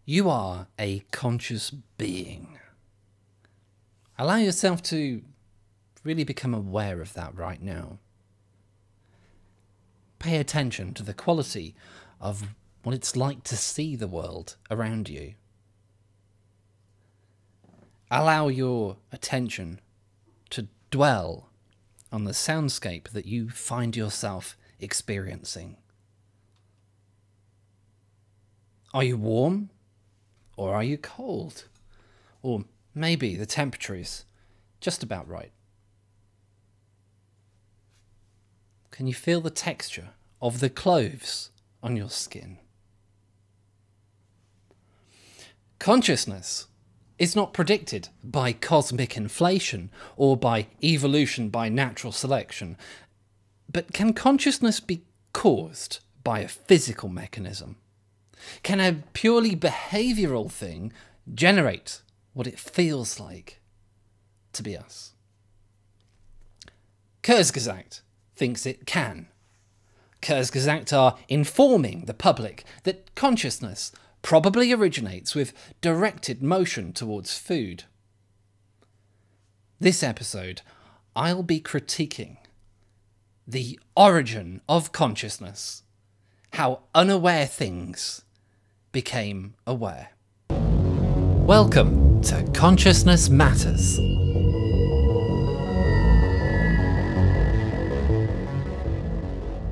You are a conscious being. Allow yourself to really become aware of that right now. Pay attention to the quality of what it's like to see the world around you. Allow your attention to dwell on the soundscape that you find yourself experiencing. Are you warm? Or are you cold? Or maybe the temperature is just about right. Can you feel the texture of the clothes on your skin? Consciousness is not predicted by cosmic inflation or by evolution by natural selection, but can consciousness be caused by a physical mechanism? Can a purely behavioural thing generate what it feels like to be us? Kurzgesagt thinks it can. Kurzgesagt are informing the public that consciousness probably originates with directed motion towards food. This episode, I'll be critiquing the origin of consciousness, how unaware things became aware. Welcome to Consciousness Matters.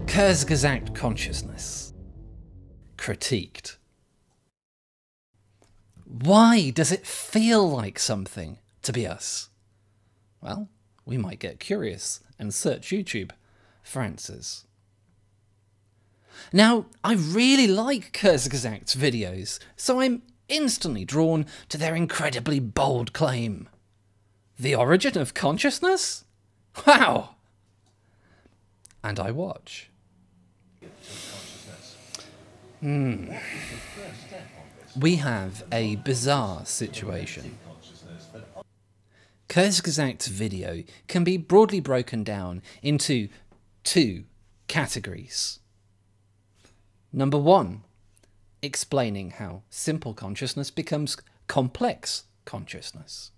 Kurzgesagt consciousness. Critiqued. Why does it feel like something to be us? Well, we might get curious and search YouTube for answers. Now, I really like Kurzgesagt's videos, so I'm instantly drawn to their incredibly bold claim. The origin of consciousness? Wow! And I watch. We have a bizarre situation. Kurzgesagt's video can be broadly broken down into two categories. Number one, explaining how simple consciousness becomes complex consciousness.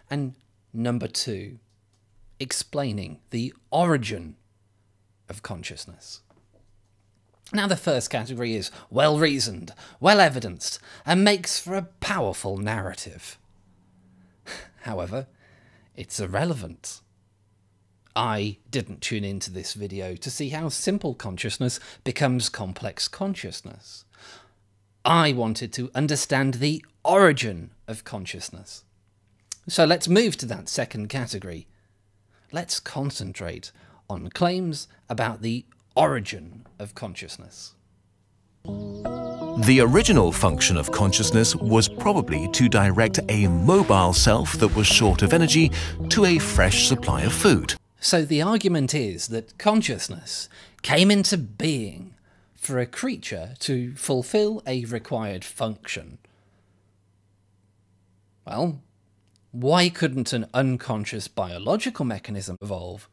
And number two, explaining the origin of consciousness. Now, the first category is well-reasoned, well-evidenced, and makes for a powerful narrative. However, it's irrelevant. I didn't tune into this video to see how simple consciousness becomes complex consciousness. I wanted to understand the origin of consciousness. So let's move to that second category. Let's concentrate on claims about the origin of consciousness. The original function of consciousness was probably to direct a mobile self that was short of energy to a fresh supply of food. So the argument is that consciousness came into being for a creature to fulfill a required function. Well, why couldn't an unconscious biological mechanism evolve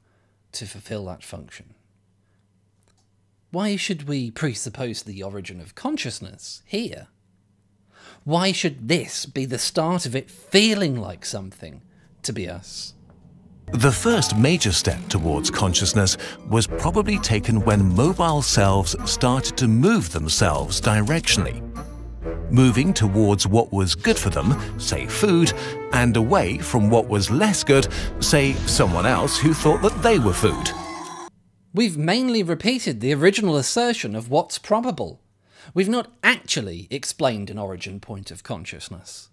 to fulfill that function? Why should we presuppose the origin of consciousness here? Why should this be the start of it feeling like something to be us? The first major step towards consciousness was probably taken when mobile selves started to move themselves directionally, moving towards what was good for them, say food, and away from what was less good, say someone else who thought that they were food. We've mainly repeated the original assertion of what's probable. We've not actually explained an origin point of consciousness.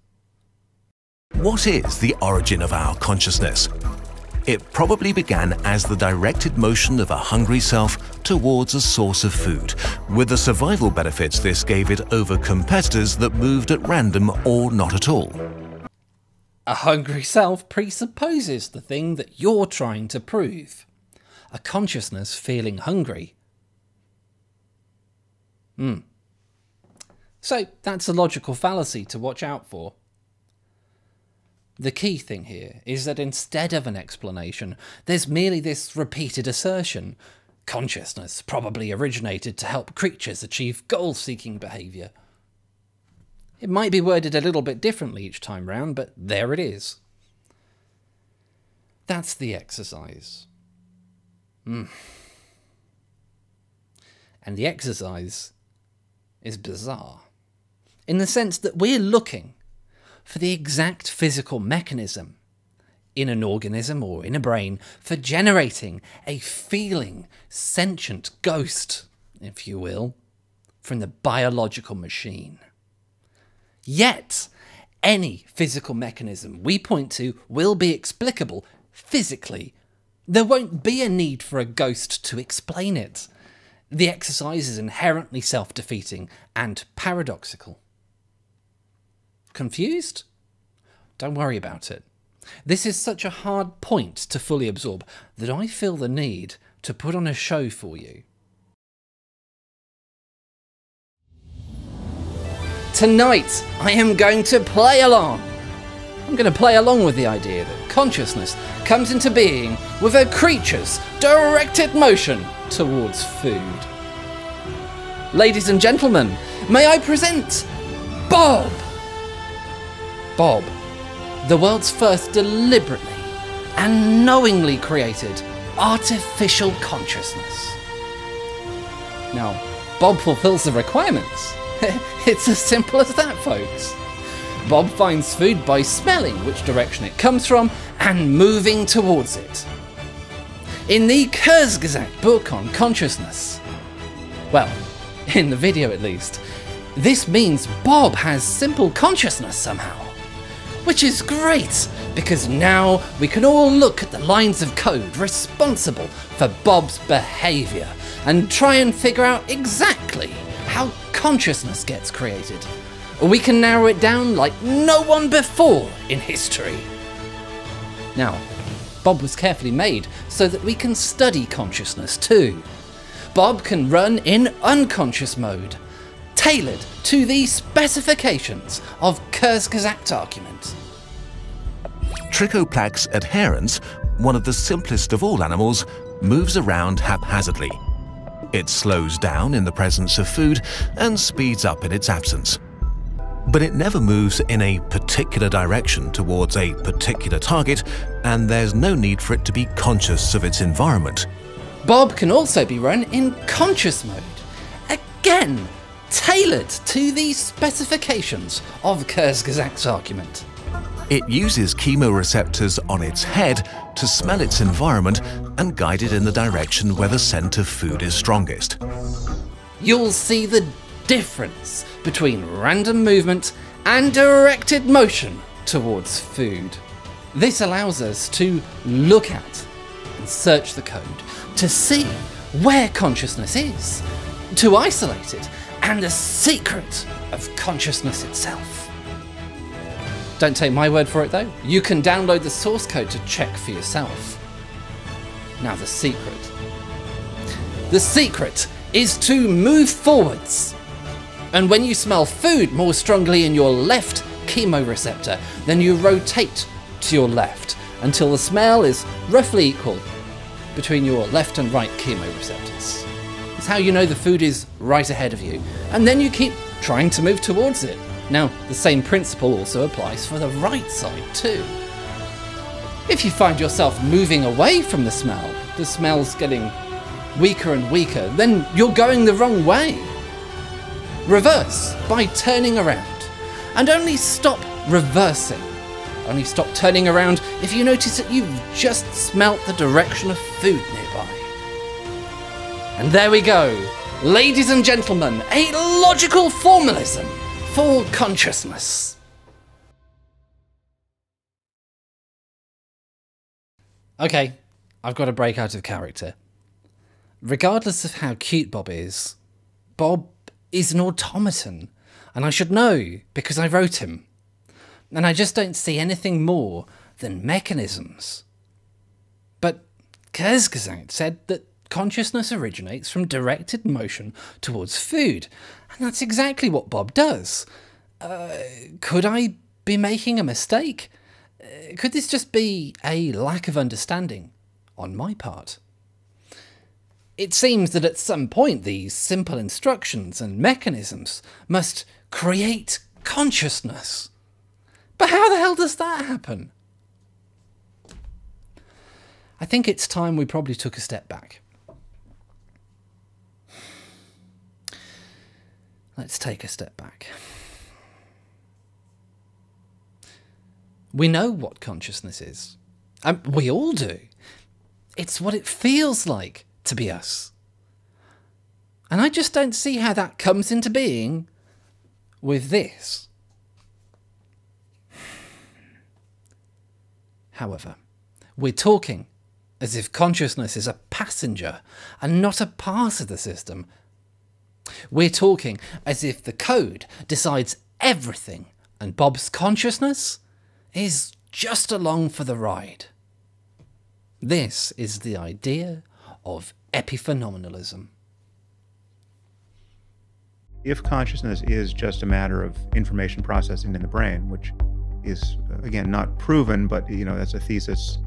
What is the origin of our consciousness? It probably began as the directed motion of a hungry self towards a source of food, with the survival benefits this gave it over competitors that moved at random or not at all. A hungry self presupposes the thing that you're trying to prove. A consciousness feeling hungry. So that's a logical fallacy to watch out for. The key thing here is that instead of an explanation, there's merely this repeated assertion. Consciousness probably originated to help creatures achieve goal-seeking behaviour. It might be worded a little bit differently each time round, but there it is. That's the exercise. And the exercise is bizarre, in the sense that we're looking for the exact physical mechanism in an organism or in a brain for generating a feeling, sentient ghost, if you will, from the biological machine. Yet, any physical mechanism we point to will be explicable physically. There won't be a need for a ghost to explain it. The exercise is inherently self-defeating and paradoxical. Confused? Don't worry about it. This is such a hard point to fully absorb that I feel the need to put on a show for you. Tonight, I am going to play along. I'm going to play along with the idea that consciousness comes into being with a creature's directed motion towards food. Ladies and gentlemen, may I present Bob! Bob, the world's first deliberately and knowingly created artificial consciousness. Now, Bob fulfills the requirements. It's as simple as that, folks. Bob finds food by smelling which direction it comes from and moving towards it. In the Kurzgesagt book on consciousness, well, in the video at least, this means Bob has simple consciousness somehow. Which is great, because now we can all look at the lines of code responsible for Bob's behaviour and try and figure out exactly how consciousness gets created. We can narrow it down like no one before in history. Now, Bob was carefully made so that we can study consciousness too. Bob can run in unconscious mode, tailored to the specifications of Kurzgesagt argument. Trichoplax adherens, one of the simplest of all animals, moves around haphazardly. It slows down in the presence of food and speeds up in its absence. But it never moves in a particular direction towards a particular target, and there's no need for it to be conscious of its environment. Bob can also be run in conscious mode, again tailored to the specifications of Kurzgesagt's argument. It uses chemoreceptors on its head to smell its environment and guide it in the direction where the scent of food is strongest. You'll see the difference between random movement and directed motion towards food. This allows us to look at and search the code to see where consciousness is, to isolate it, and the secret of consciousness itself. Don't take my word for it though, you can download the source code to check for yourself. Now the secret. The secret is to move forwards. And when you smell food more strongly in your left chemoreceptor, then you rotate to your left until the smell is roughly equal between your left and right chemoreceptors. It's how you know the food is right ahead of you, and then you keep trying to move towards it. Now, the same principle also applies for the right side too. If you find yourself moving away from the smell's getting weaker and weaker, then you're going the wrong way. Reverse by turning around, and only stop reversing. Only stop turning around if you notice that you've just smelt the direction of food nearby. And there we go, ladies and gentlemen, a logical formalism for consciousness. Okay, I've got to break out of character. Regardless of how cute Bob is an automaton, and I should know because I wrote him. And I just don't see anything more than mechanisms. But Kurzgesagt said that consciousness originates from directed motion towards food, and that's exactly what Bob does. Could I be making a mistake? Could this just be a lack of understanding on my part? It seems that at some point these simple instructions and mechanisms must create consciousness. But how the hell does that happen? I think it's time we probably took a step back. Let's take a step back. We know what consciousness is. We all do. It's what it feels like to be us. And I just don't see how that comes into being with this. However, we're talking as if consciousness is a passenger and not a part of the system. We're talking as if the code decides everything and Bob's consciousness is just along for the ride. This is the idea of epiphenomenalism. If consciousness is just a matter of information processing in the brain, which is, again, not proven, but, that's a thesis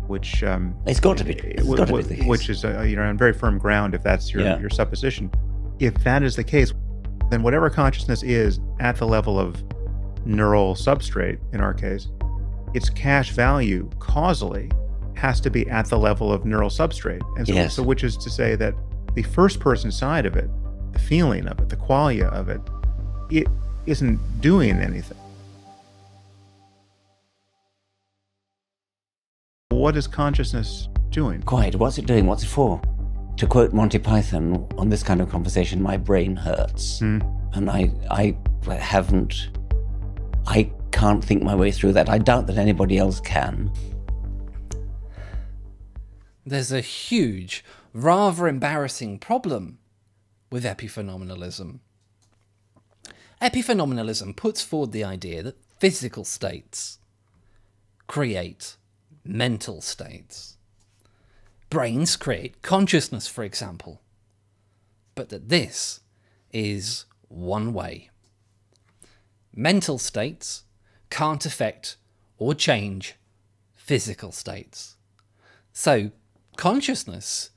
which... it's got to be. It's got to be the case. Which is, on very firm ground if that's your supposition. If that is the case, then whatever consciousness is at the level of neural substrate, in our case, its cache value causally has to be at the level of neural substrate. And so, yes. So which is to say that the first person side of it, the feeling of it, the qualia of it, it isn't doing anything. What is consciousness doing? Quite. What's it doing? What's it for? To quote Monty Python on this kind of conversation, my brain hurts. And I can't think my way through that. I doubt that anybody else can. There's a huge, rather embarrassing problem with epiphenomenalism. Epiphenomenalism puts forward the idea that physical states create mental states. Brains create consciousness, for example, but that this is one way. Mental states can't affect or change physical states. So consciousness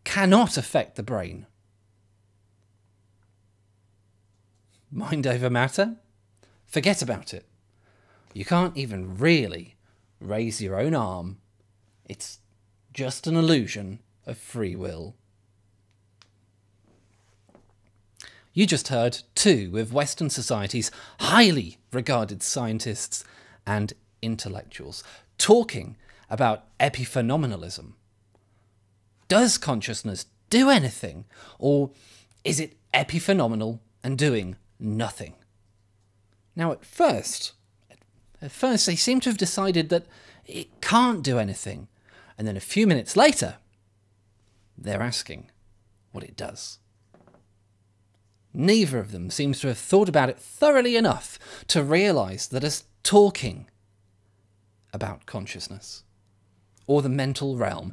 cannot affect the brain. Mind over matter? Forget about it. You can't even really raise your own arm. It's just an illusion of free will. You just heard two of Western society's highly regarded scientists and intellectuals talking about epiphenomenalism. Does consciousness do anything, or is it epiphenomenal and doing nothing? Now, at first they seem to have decided that it can't do anything, and then a few minutes later, they're asking what it does. Neither of them seems to have thought about it thoroughly enough to realise that us talking about consciousness, or the mental realm,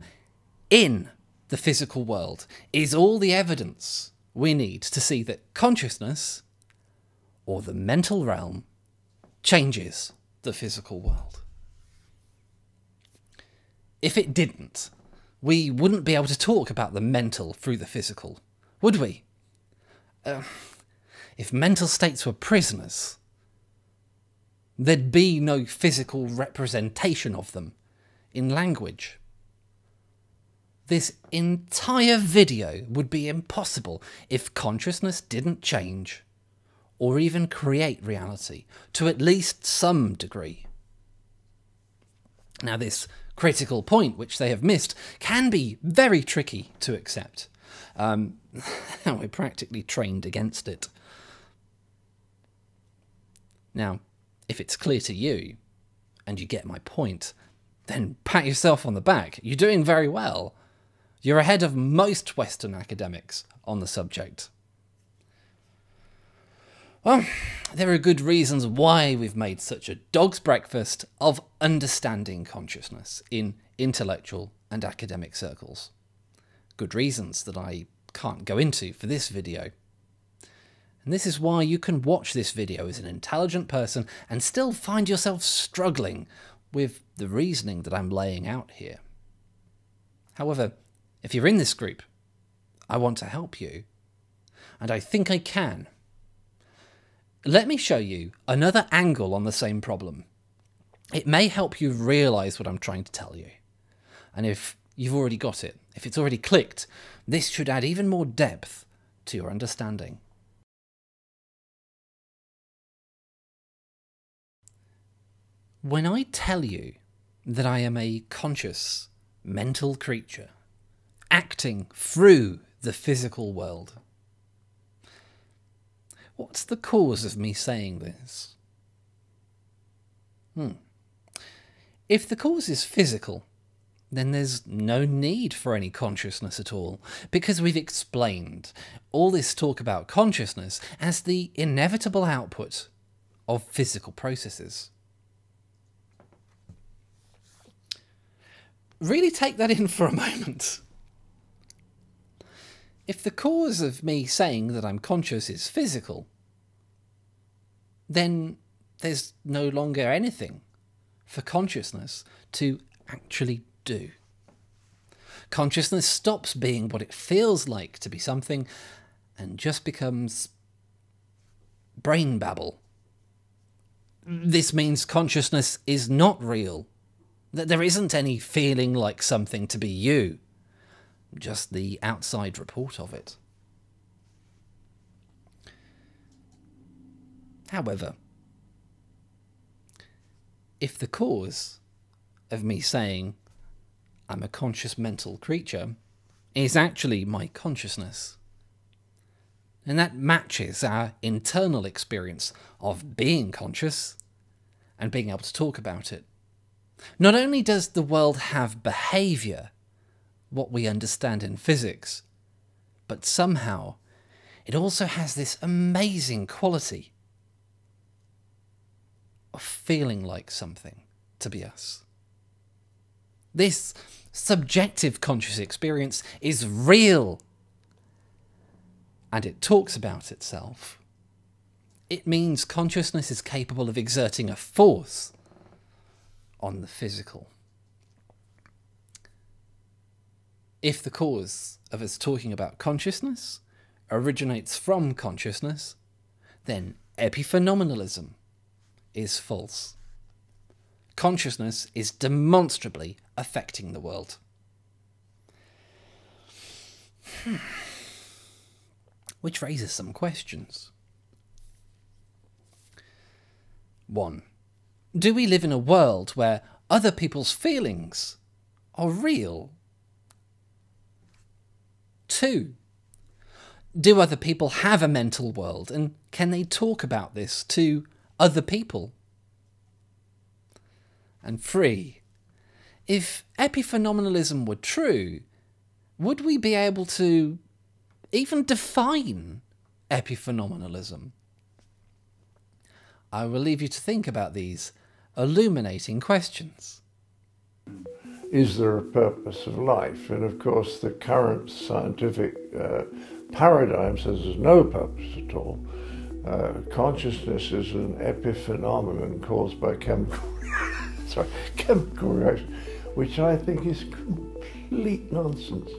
in the physical world, is all the evidence we need to see that consciousness, or the mental realm, changes the physical world. If it didn't, we wouldn't be able to talk about the mental through the physical, would we? If mental states were prisoners, there'd be no physical representation of them in language. This entire video would be impossible if consciousness didn't change, or even create reality, to at least some degree. Now, this critical point, which they have missed, can be very tricky to accept. We're practically trained against it. Now, if it's clear to you, and you get my point, then pat yourself on the back. You're doing very well. You're ahead of most Western academics on the subject. Well, there are good reasons why we've made such a dog's breakfast of understanding consciousness in intellectual and academic circles. Good reasons that I can't go into for this video. And this is why you can watch this video as an intelligent person and still find yourself struggling with the reasoning that I'm laying out here. However, if you're in this group, I want to help you, and I think I can. let me show you another angle on the same problem. It may help you realise what I'm trying to tell you. And if you've already got it, if it's already clicked, this should add even more depth to your understanding. When I tell you that I am a conscious, mental creature, acting through the physical world, what's the cause of me saying this? If the cause is physical, then there's no need for any consciousness at all, because we've explained all this talk about consciousness as the inevitable output of physical processes. Really take that in for a moment. If the cause of me saying that I'm conscious is physical, then there's no longer anything for consciousness to actually do. Consciousness stops being what it feels like to be something and just becomes brain babble. This means consciousness is not real, that there isn't any feeling like something to be you, just the outside report of it. However, if the cause of me saying I'm a conscious mental creature is actually my consciousness, and that matches our internal experience of being conscious and being able to talk about it, not only does the world have behaviour, what we understand in physics, but somehow it also has this amazing quality of feeling like something to be us. This subjective conscious experience is real, and it talks about itself. It means consciousness is capable of exerting a force on the physical. If the cause of us talking about consciousness originates from consciousness, then epiphenomenalism is false. Consciousness is demonstrably affecting the world. Which raises some questions. 1. Do we live in a world where other people's feelings are real? 2. Do other people have a mental world, and can they talk about this to other people? And 3. If epiphenomenalism were true, would we be able to even define epiphenomenalism? I will leave you to think about these illuminating questions. Is there a purpose of life? And of course the current scientific paradigm says there's no purpose at all. Consciousness is an epiphenomenon caused by chemical reaction, which I think is complete nonsense.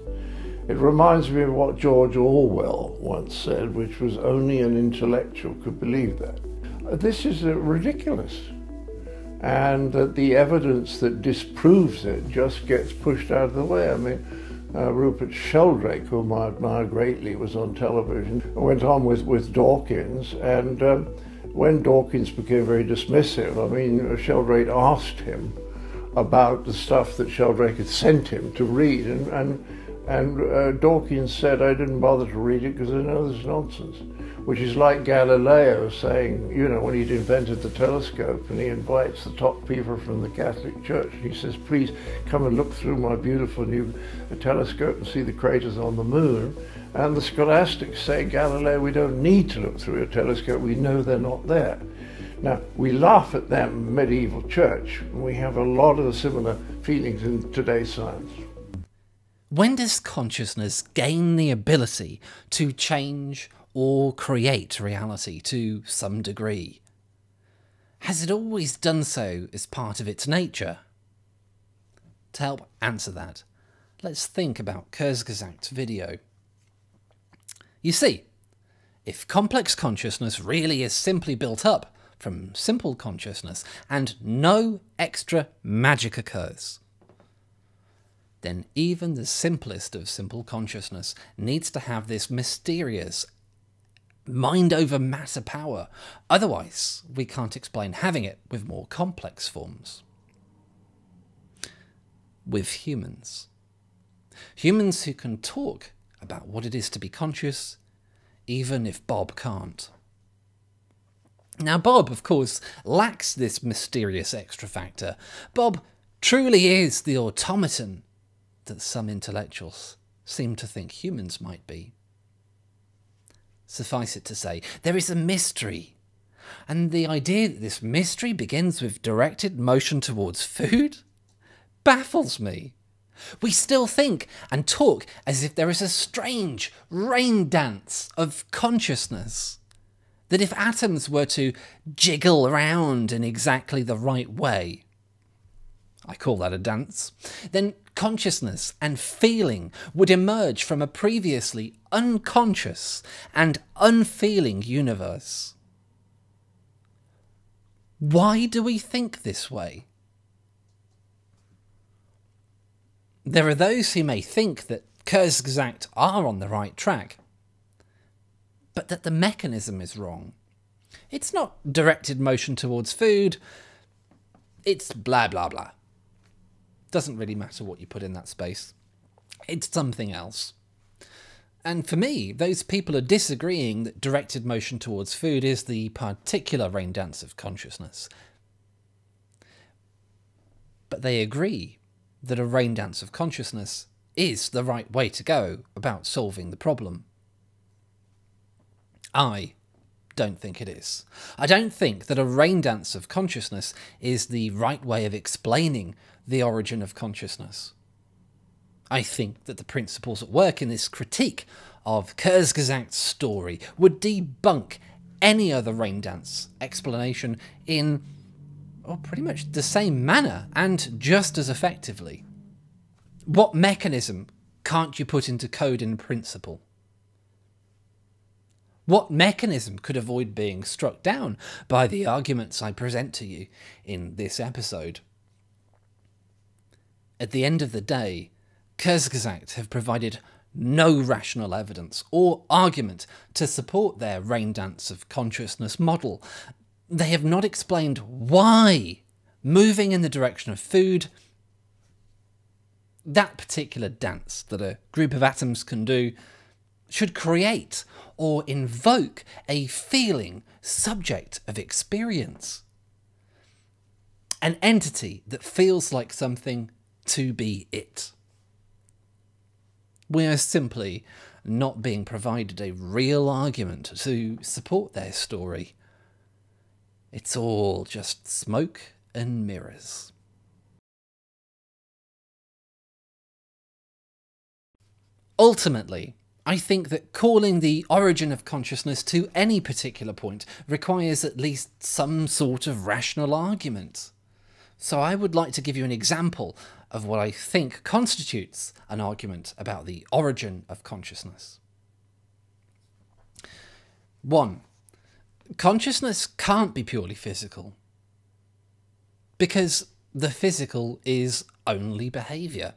It reminds me of what George Orwell once said, which was only an intellectual could believe that. This is ridiculous. And the evidence that disproves it just gets pushed out of the way. I mean, Rupert Sheldrake, whom I admire greatly, was on television, went on with Dawkins, and when Dawkins became very dismissive, I mean, Sheldrake asked him about the stuff that Sheldrake had sent him to read, and Dawkins said, I didn't bother to read it because I know this is nonsense. Which is like Galileo saying, you know, when he'd invented the telescope and he invites the top people from the Catholic Church, and he says, please come and look through my beautiful new telescope and see the craters on the moon. And the scholastics say, Galileo, we don't need to look through a telescope, we know they're not there. Now, we laugh at them, medieval church, and we have a lot of the similar feelings in today's science. When does consciousness gain the ability to change or create reality to some degree? Has it always done so as part of its nature? To help answer that, let's think about Kurzgesagt's video. You see, if complex consciousness really is simply built up from simple consciousness and no extra magic occurs, then even the simplest of simple consciousness needs to have this mysterious mind over matter power. Otherwise, we can't explain having it with more complex forms. With humans. Humans who can talk about what it is to be conscious, even if Bob can't. Now, Bob, of course, lacks this mysterious extra factor. Bob truly is the automaton that some intellectuals seem to think humans might be. Suffice it to say, there is a mystery, and the idea that this mystery begins with directed motion towards food baffles me. We still think and talk as if there is a strange rain dance of consciousness, that if atoms were to jiggle around in exactly the right way, I call that a dance, then consciousness and feeling would emerge from a previously unconscious and unfeeling universe. Why do we think this way? There are those who may think that Kurzgesagt are on the right track, but that the mechanism is wrong. It's not directed motion towards food, it's blah blah blah. Doesn't really matter what you put in that space. It's something else. And for me, those people are disagreeing that directed motion towards food is the particular rain dance of consciousness. But they agree that a rain dance of consciousness is the right way to go about solving the problem. I don't think it is. I don't think that a rain dance of consciousness is the right way of explaining the origin of consciousness. I think that the principles at work in this critique of Kurzgesagt's story would debunk any other rain dance explanation in pretty much the same manner and just as effectively. What mechanism can't you put into code in principle? What mechanism could avoid being struck down by the arguments I present to you in this episode? At the end of the day, Kurzgesagt have provided no rational evidence or argument to support their rain dance of consciousness model. They have not explained why moving in the direction of food, that particular dance that a group of atoms can do, should create or invoke a feeling subject of experience. An entity that feels like something to be it. We are simply not being provided a real argument to support their story. It's all just smoke and mirrors. Ultimately, I think that calling the origin of consciousness to any particular point requires at least some sort of rational argument. So I would like to give you an example of what I think constitutes an argument about the origin of consciousness. 1. Consciousness can't be purely physical, because the physical is only behaviour,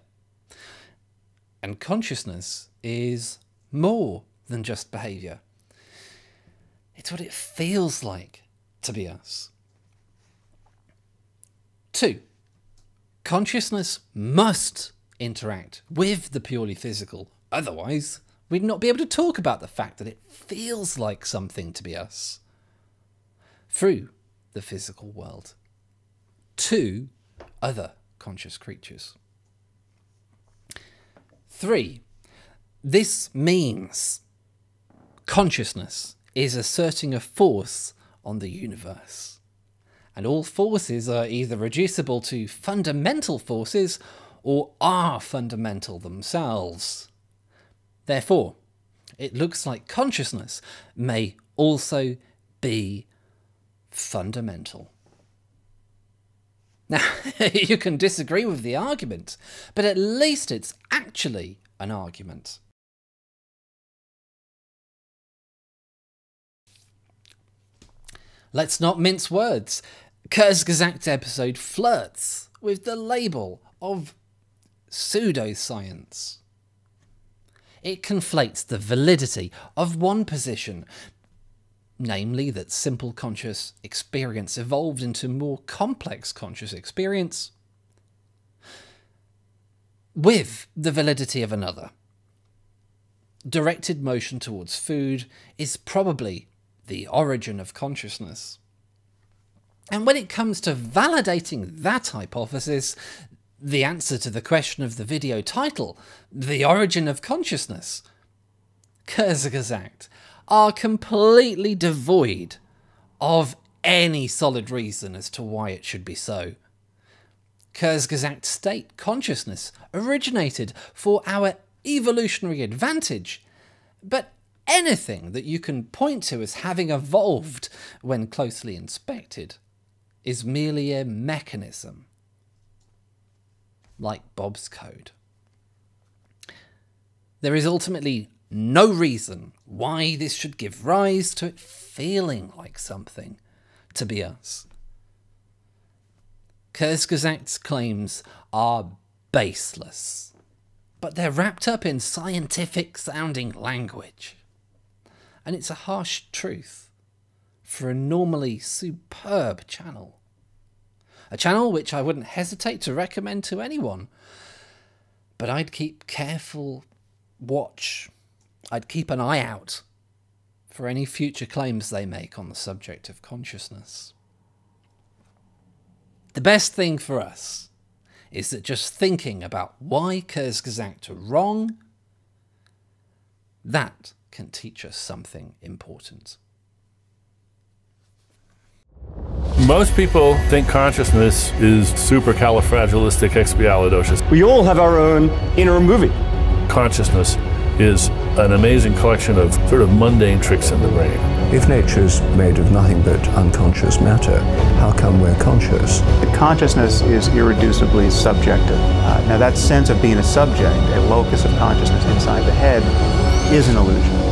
and consciousness is more than just behaviour. It's what it feels like to be us. 2. Consciousness must interact with the purely physical, otherwise we'd not be able to talk about the fact that it feels like something to be us through the physical world to other conscious creatures. 3. This means consciousness is asserting a force on the universe, and all forces are either reducible to fundamental forces or are fundamental themselves. Therefore, it looks like consciousness may also be fundamental. Now, you can disagree with the argument, but at least it's actually an argument. Let's not mince words. Kurzgesagt episode flirts with the label of pseudoscience. It conflates the validity of one position, namely that simple conscious experience evolved into more complex conscious experience, with the validity of another. Directed motion towards food is probably the origin of consciousness. And when it comes to validating that hypothesis, the answer to the question of the video title, the origin of consciousness, Kurzgesagt, are completely devoid of any solid reason as to why it should be so. Kurzgesagt state consciousness originated for our evolutionary advantage, but anything that you can point to as having evolved when closely inspected is merely a mechanism, like Bob's code. There is ultimately no reason why this should give rise to it feeling like something to be us. Kurzgesagt's claims are baseless, but they're wrapped up in scientific-sounding language. And it's a harsh truth for a normally superb channel. A channel which I wouldn't hesitate to recommend to anyone, but I'd keep careful watch. I'd keep an eye out for any future claims they make on the subject of consciousness. The best thing for us is that just thinking about why Kurzgesagt are wrong, that can teach us something important. Most people think consciousness is supercalifragilisticexpialidocious. We all have our own inner movie. Consciousness is an amazing collection of sort of mundane tricks in the brain. If nature's made of nothing but unconscious matter, how come we're conscious? Consciousness is irreducibly subjective. Now that sense of being a subject, a locus of consciousness inside the head, is an illusion.